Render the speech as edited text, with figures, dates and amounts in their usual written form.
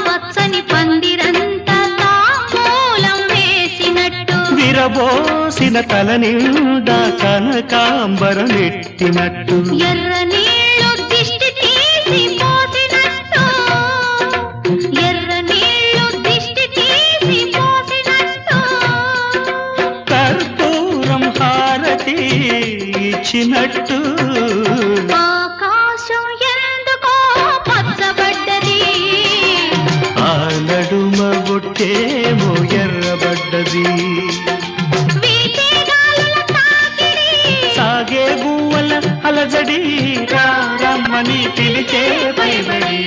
పచ్చని పందిరంతా తాంబూలం వేసినట్టు విరబోసిన తల నిండా కనకాంబరం ఎట్టినట్టు ఎర్ర నీళ్ళు దిష్టి తీసి పోసినట్టు ఎర్ర నీళ్ళు దిష్టి తీసి పోసినట్టు కర్పూరం హారతి ఇచ్చినట్టు ఆకాశం ఎందుకో పచ్చబడ్డది ఆ నడుమ బొట్టేమో ఎర్రబడ్డది వీచే గాలుల తాకిడి సాగే గువ్వల అలజడి రమ్మని పిలిచే పైబడి